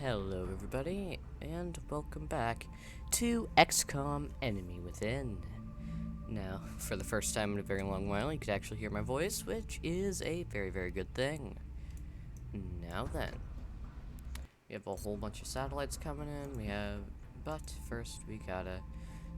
Hello everybody, and welcome back to XCOM Enemy Within. Now, for the first time in a very long while, you could actually hear my voice, which is a very, very good thing. Now then, we have a whole bunch of satellites coming in, but first we gotta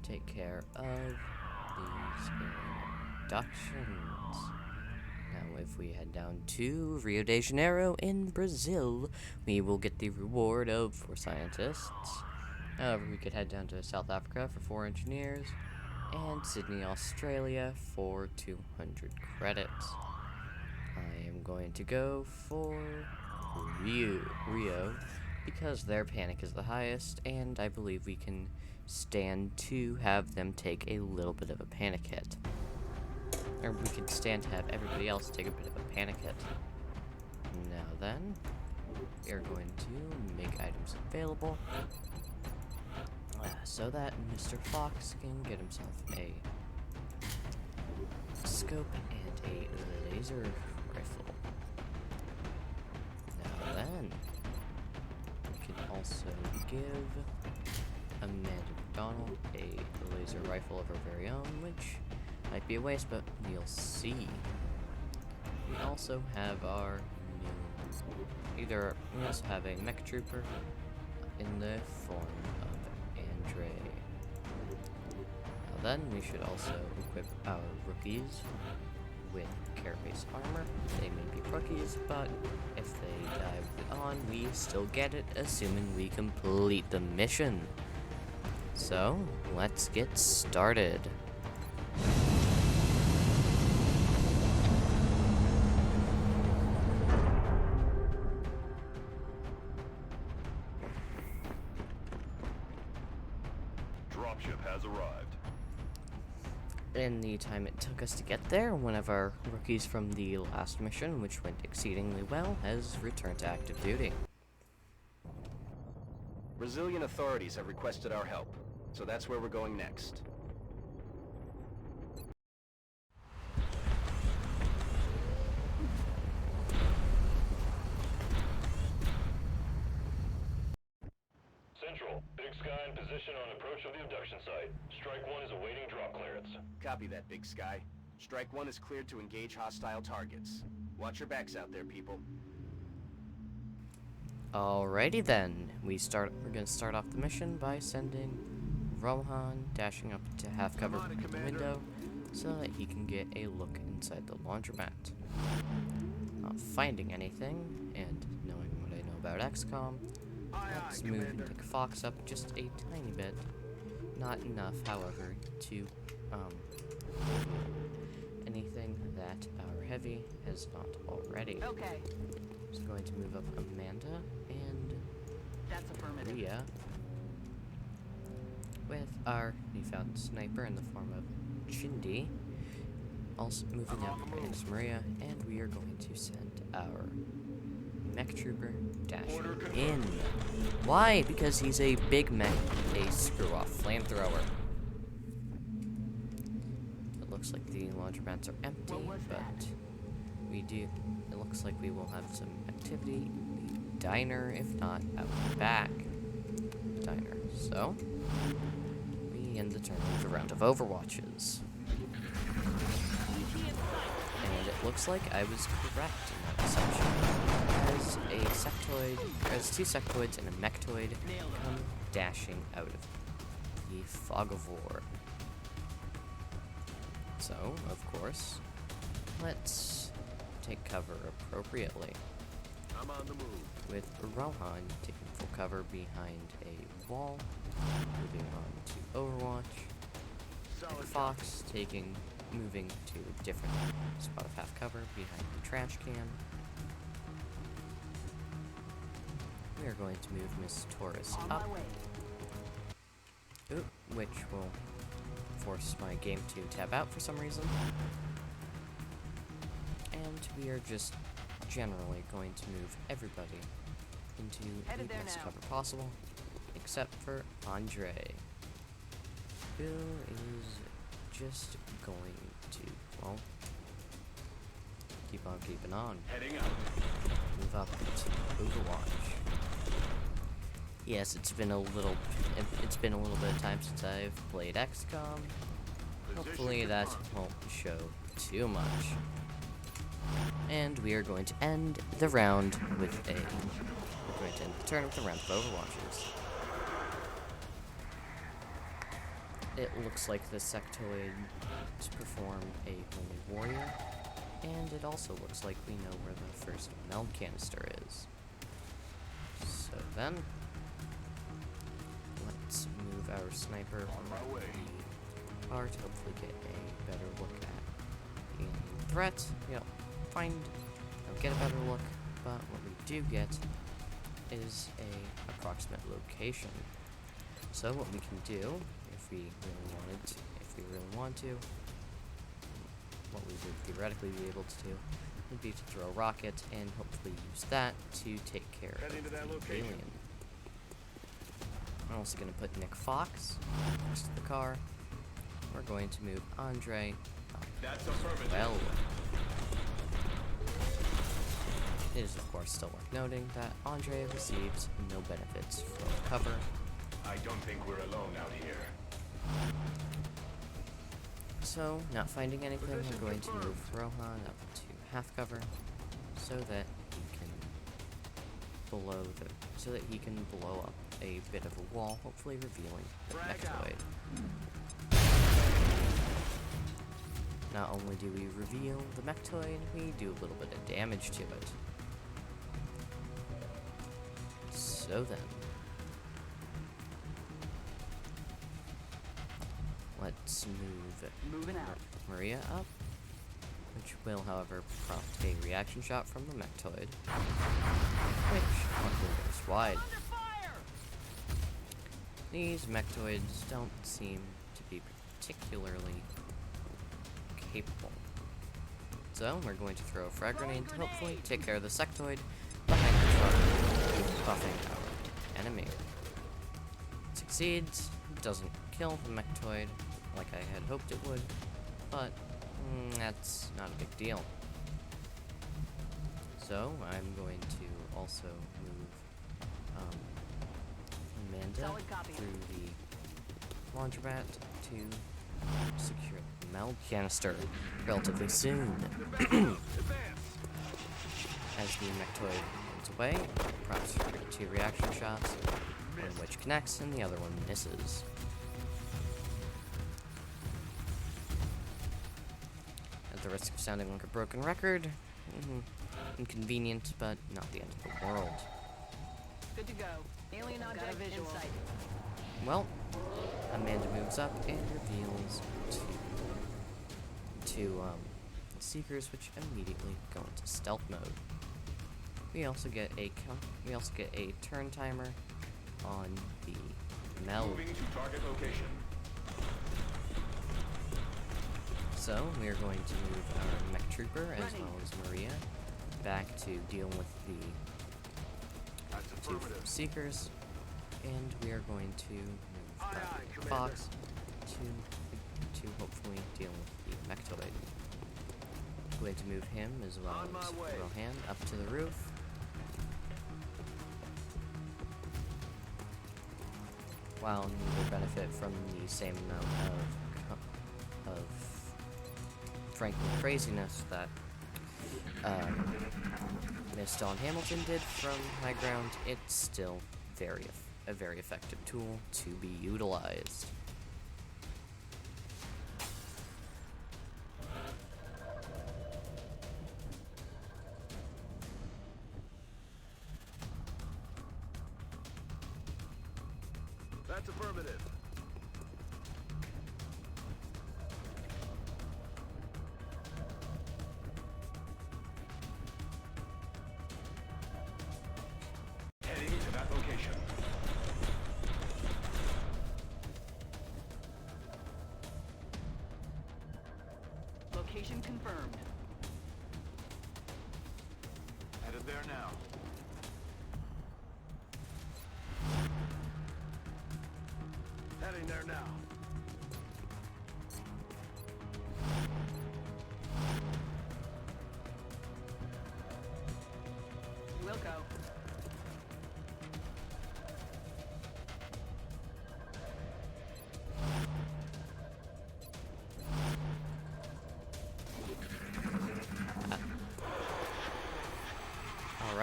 take care of these inductions. Now, if we head down to Rio de Janeiro in Brazil, we will get the reward of 4 scientists. However, we could head down to South Africa for 4 engineers, and Sydney, Australia for 200 credits. I am going to go for Rio, because their panic is the highest, and I believe we can stand to have them take a little bit of a panic hit. Or we can stand to have everybody else take a bit of a panic hit. Now then, we are going to make items available so that Mr. Fox can get himself a scope and a laser rifle. Now then, we can also give Amanda McDonald a laser rifle of her very own, which might be a waste, but we'll see. We also have our we also have a mech trooper in the form of Andre. Now then, we should also equip our rookies with carapace armor. They may be rookies, but if they die with it on, we still get it, assuming we complete the mission. So, let's get started. Dropship has arrived. In the time it took us to get there, one of our rookies from the last mission, which went exceedingly well, has returned to active duty. Brazilian authorities have requested our help, so that's where we're going next. Central, Big Sky in position on approach of the abduction site. Strike 1 is awaiting drop clearance. Copy that, Big Sky. Strike 1 is cleared to engage hostile targets. Watch your backs out there, people. Alrighty then, we're gonna start off the mission by sending Rohan dashing up to half cover behind the window so that he can get a look inside the laundromat. Not finding anything, and knowing what I know about XCOM, let's move and pick Fox up just a tiny bit. Not enough, however, to anything that our heavy has not already. Okay, So going to move up Amanda and that's affirmative. Rhea with our newfound sniper in the form of Chindi. Also moving up is Maria, and we are going to send our mech trooper dashing in. Why? Because he's a big mech, a screw-off flamethrower. It looks like the laundromats are empty, but it looks like we will have some activity in the diner, if not out back diner. So, we end the turn with a round of Overwatches. And it looks like I was correct in that assumption. As 2 sectoids and a mechtoid come dashing out of the fog of war. So, of course, let's take cover appropriately. I'm on the move. With Rohan taking full cover behind a wall, moving on to Overwatch, and Fox moving to a different spot of half cover behind the trash can. We are going to move Miss Taurus On up, my way. which will force my game to tab out for some reason. And we are just generally going to move everybody into Headed the there best now. cover possible, except for Andre, who is just going to, well, keep on keeping on. Heading up. Move up to Overwatch. Yes, it's been a little bit of time since I've played XCOM. Hopefully that won't show too much. And we are going to end the round with we're going to end the turn with a round of Overwatchers. It looks like the sectoids perform a Holy Warrior, and it also looks like we know where the first meld canister is. So then, let's move our sniper on the car to hopefully get a better look at the threat. Don't get a better look, but what we do get is a approximate location. So what we can do, if we really want to, what we would theoretically be able to do would be to throw a rocket and hopefully use that to take care of the alien. I'm also going to put Nick Fox next to the car. We're going to move Andre up as well. It is, of course, still worth noting that Andre receives no benefits from cover. I don't think we're alone out here. So, not finding anything, we're going to move Rohan up to half cover so that he can blow up a bit of a wall, hopefully revealing the Mechtoid. Not only do we reveal the Mechtoid, we do a little bit of damage to it. So then, let's move Maria up, which will, however, prompt a reaction shot from the Mechtoid, which luckily goes wide. These Mechtoids don't seem to be particularly capable. So, we're going to throw a frag grenade to hopefully take care of the sectoid behind the truck, buffing our enemy. Succeeds, doesn't kill the Mechtoid like I had hoped it would, but that's not a big deal. So, I'm going to also move Amanda through the laundromat to secure the meld canister relatively soon. As the Mechtoid runs away, prompts for 2 reaction shots, one of which connects and the other one misses. At the risk of sounding like a broken record, inconvenient, but not the end of the world. Good to go. Alien object in sight. Well, Amanda moves up and reveals two Seekers, which immediately go into stealth mode. We also get a turn timer on the meld. Moving to target location. So we are going to move our mech trooper as well as Maria back to deal with the 2 Seekers, and we are going to move Fox to hopefully deal with the Mechtoid. I'm going to move him as well as Rohan up to the roof. While neither benefit from the same amount of frankly craziness that Miss Dawn Hamilton did from high ground, it's still a very effective tool to be utilized. That's affirmative. Heading to that location. Location confirmed. Headed there now. Heading there now. We'll go.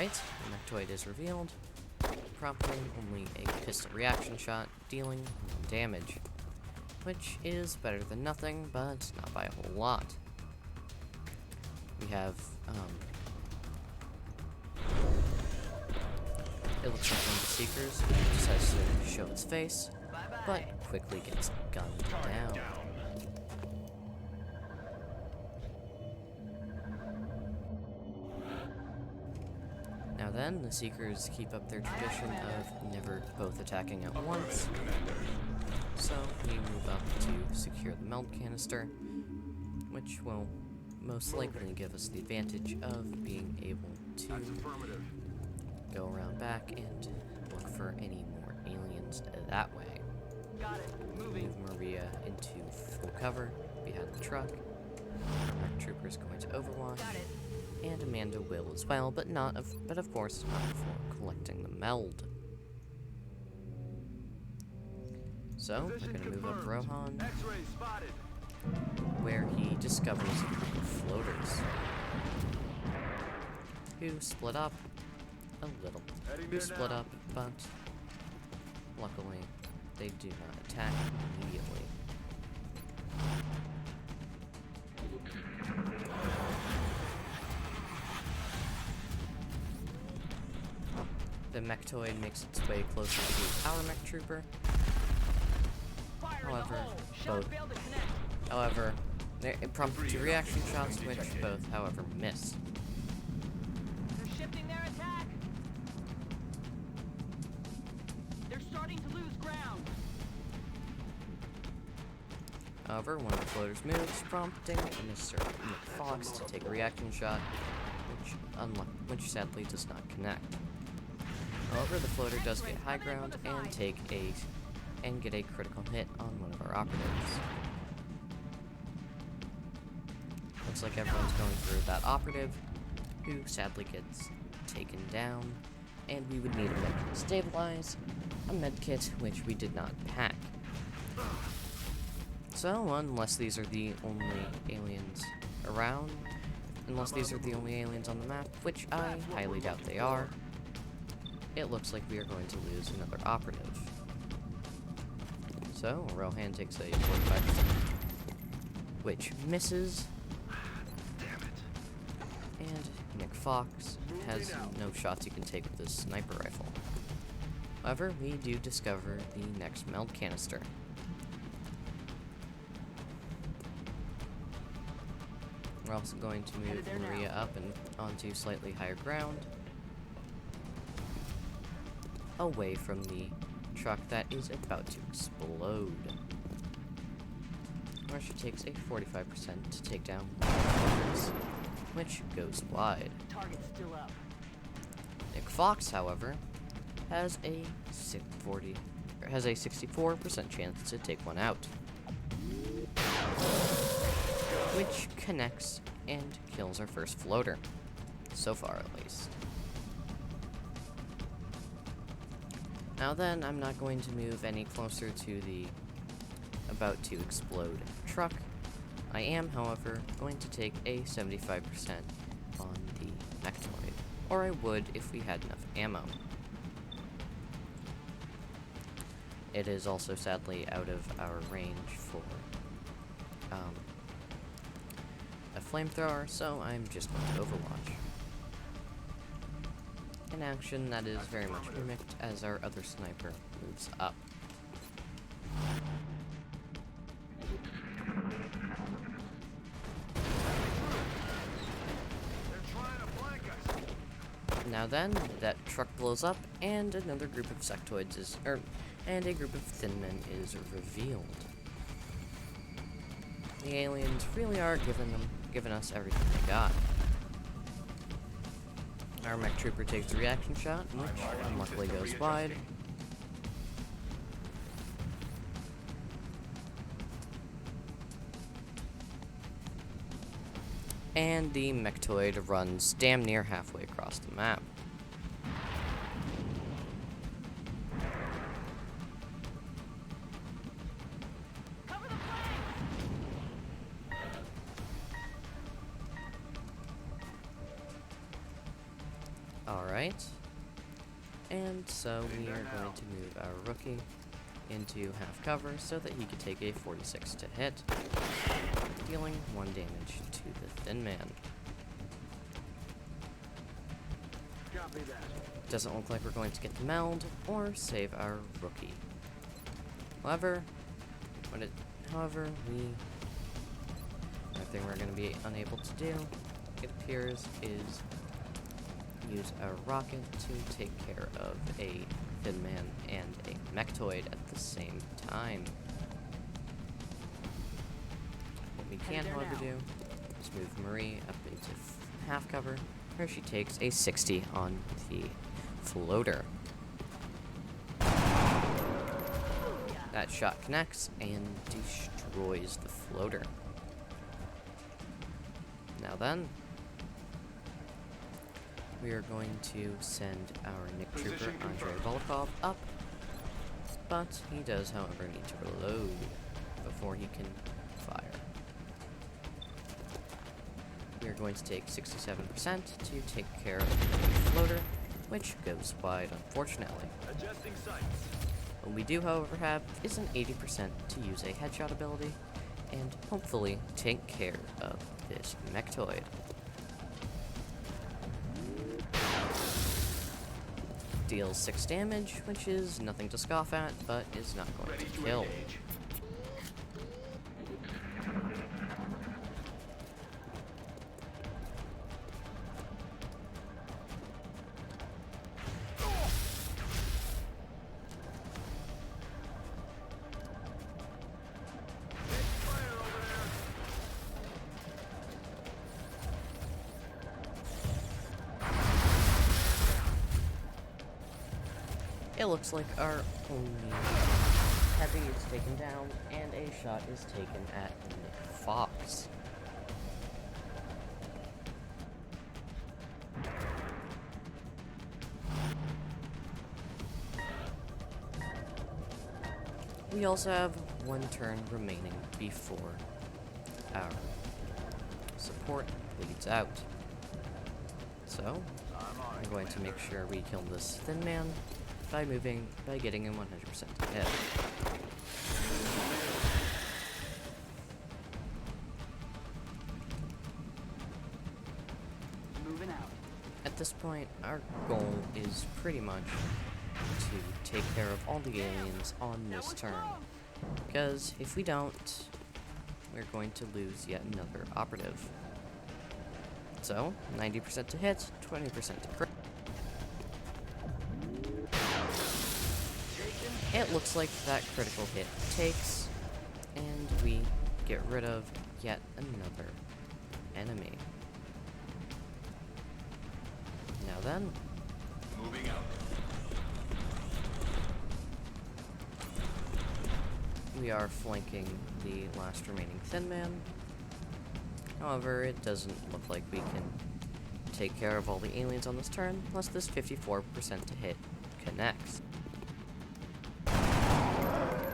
Alright, the Mechtoid is revealed, prompting only a pistol reaction shot, dealing no damage, which is better than nothing, but not by a whole lot. We have, it looks like one of the Seekers decides to show its face, but quickly gets gunned down. Now then, the Seekers keep up their tradition of never both attacking at once, so we move up to secure the meld canister, which will most likely give us the advantage of being able to go around back and look for any more aliens that way. Got it. Moving. Move Maria into full cover behind the truck. Our trooper is going to overwatch. Got it. And Amanda will as well, but of course not before collecting the meld. So we're gonna move up Rohan, where he discovers a group of floaters who split up a little. But luckily they do not attack immediately. The Mechtoid makes its way closer to our mech trooper. However, it prompted 2 reaction shots, which both, however, miss. They're shifting their attack. They're starting to lose ground. However, one of the floaters moves, prompting Mr. McFox to take a reaction shot, which sadly does not connect. However, the floater does get high ground and get a critical hit on one of our operatives. Looks like everyone's going through that operative, who sadly gets taken down, and we would need a medkit to stabilize, a medkit which we did not pack. So, unless these are the only aliens around, unless these are the only aliens on the map, which I highly doubt they are, it looks like we are going to lose another operative. So, Rohan takes a 45%, which misses. And Nick Fox has no shots he can take with his sniper rifle. However, we do discover the next meld canister. We're also going to move Maria up and onto slightly higher ground, away from the truck that is about to explode. Where she takes a 45% to take down which goes wide. Target's still up. Nick Fox, however, has a 64% chance to take one out, which connects and kills our first floater, so far at least. Now then, I'm not going to move any closer to the about to explode truck. I am, however, going to take a 75% on the Mechtoid, or I would if we had enough ammo. It is also sadly out of our range for a flamethrower, so I'm just going to overwatch. An action that is very much mimicked as our other sniper moves up. Now then, that truck blows up, and another group of sectoids and a group of thin men is revealed. The aliens really are giving us everything they got. Our mech trooper takes a reaction shot, which unluckily goes wide. And the Mechtoid runs damn near halfway across the map. Cover the flank. Alright. Alright. And so we are going to move our rookie into half cover so that he could take a 46 to hit, dealing 1 damage to the Thin Man. Copy that. Doesn't look like we're going to get the meld or save our rookie. However, one thing we're going to be unable to do, it appears, is use our rocket to take care of a Thin Man and a Mechtoid at the same time. What we can, however, do is move Marie up into half cover, where she takes a 60 on the floater. That shot connects and destroys the floater. Now then, we are going to send our Nick Trooper, Andrei Volkov, up, but he does, however, need to reload before he can fire. We are going to take 67% to take care of the floater, which goes wide, unfortunately. Adjusting sights. What we do, however, have is an 80% to use a headshot ability, and hopefully take care of this Mechtoid. Deals 6 damage, which is nothing to scoff at, but is not going to kill. It looks like our only heavy is taken down, and a shot is taken at Nick Fox. We also have 1 turn remaining before our support bleeds out. So, I'm going to make sure we kill this Thin Man by getting him 100% hit. Moving out. At this point, our goal is pretty much to take care of all the aliens on this turn. Because if we don't, we're going to lose yet another operative. So, 90% to hit, 20% to crit. It looks like that critical hit takes, and we get rid of yet another enemy. Now then, Moving out. we are flanking the last remaining Thin Man. However, it doesn't look like we can take care of all the aliens on this turn, unless this 54% to hit connects.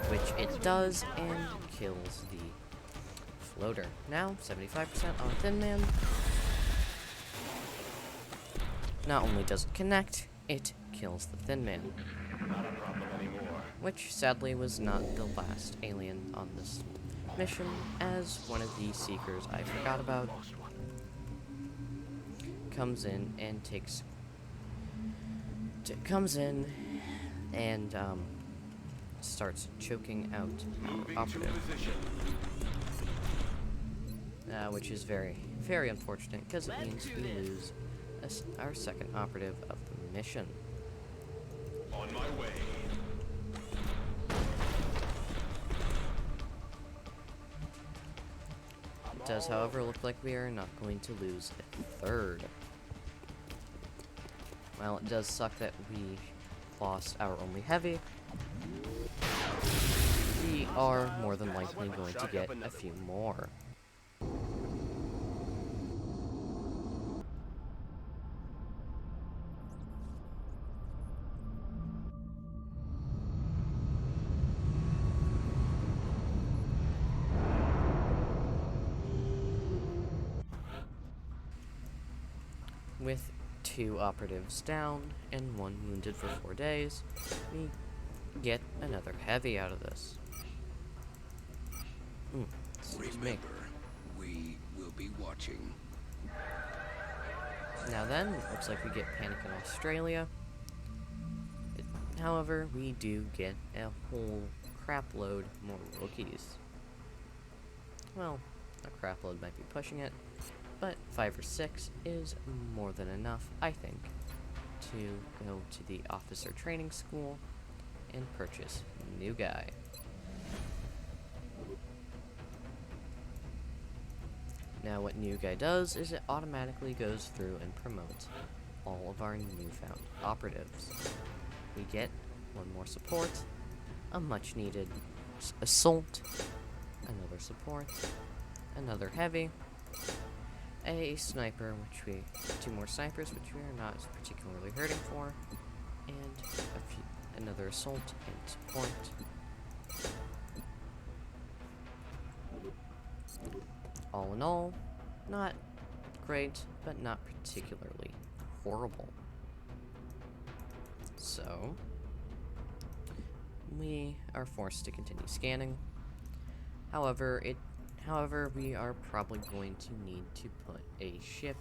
Which it does, and kills the floater. Now, 75% on Thin Man. Not only does it connect, it kills the Thin Man. Not a problem anymore. Which, sadly, was not the last alien on this mission, as one of the Seekers I forgot about comes in and starts choking out our operative, which is very, very unfortunate because it means we lose our second operative of the mission. On my way. It does, however, look like we are not going to lose a third. Well, it does suck that we lost our only heavy. We are more than likely going to get a few more. With 2 operatives down and 1 wounded for 4 days, we get another heavy out of this. Excuse me. We will be watching. Now then, looks like we get Panic in Australia. However, we do get a whole crapload more rookies. Well, a crapload might be pushing it, but 5 or 6 is more than enough, I think, to go to the officer training school and purchase New Guy. Now what New Guy does is it automatically goes through and promotes all of our newfound operatives. We get 1 more support, a much needed assault, another support, another heavy, a sniper, 2 more snipers, which we are not particularly hurting for, and another assault and support. All in all, not great, but not particularly horrible. So, we are forced to continue scanning. However, we are probably going to need to put a ship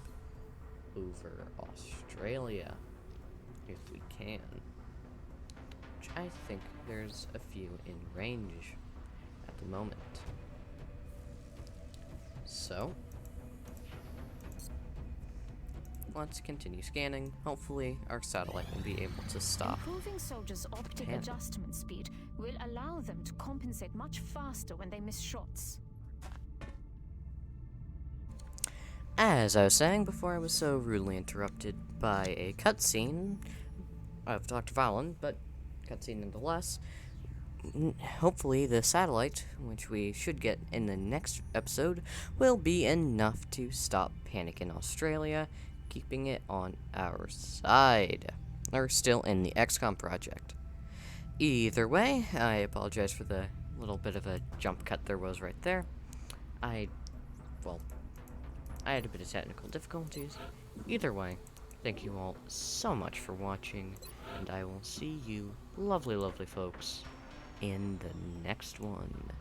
over Australia, if we can. Which I think there's a few in range at the moment. So, let's continue scanning. Hopefully, our satellite will be able to stop. Improving soldiers' optic Panic. adjustment speed will allow them to compensate much faster when they miss shots. As I was saying before I was so rudely interrupted by a cutscene of Dr. Valen, but cutscene nonetheless, hopefully the satellite, which we should get in the next episode, will be enough to stop Panic in Australia, keeping it on our side. Or still in the XCOM project. Either way, I apologize for the little bit of a jump cut there was right there. I had a bit of technical difficulties. Either way, thank you all so much for watching, and I will see you, lovely, lovely folks, in the next one.